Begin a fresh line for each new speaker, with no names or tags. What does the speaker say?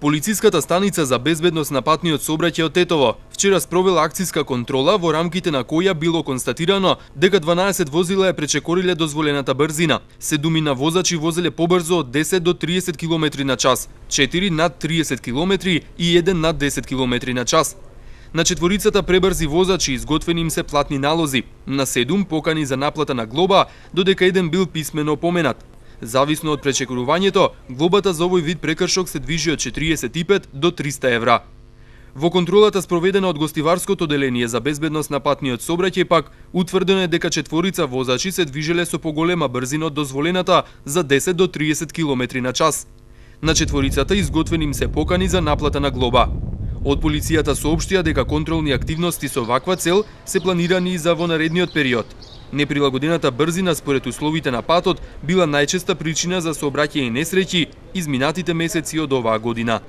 Полициската станица за безбедност на патниот сообраќај од Тетово вчера спровела акциска контрола во рамките на која било констатирано дека 12 возила ја пречекориле дозволената брзина. 7 возачи возеле побрзо од 10 до 30 км на час, 4 над 30 км и 1 над 10 км на час. На четворицата пребрзи возачи изготвени им се платни налози, на 7 покани за наплата на глоба, додека еден бил писмено опоменат. Зависно од пречекорувањето, глобата за овој вид прекршок се движи од 45 до 300 евра. Во контролата спроведена од гостиварското одделение за безбедност на патниот сообраќај пак утврдено е дека четворица возачи се движеле со поголема брзина од дозволената за 10 до 30 км на час. На четворицата изготвени им се покани за наплата на глоба. Од полицијата соопштија дека контролни активности со ваква цел се планирани и за во наредниот период. Неприлагодената брзина според условите на патот била најчеста причина за сообраќајни несреќи изминатите месеци од оваа година.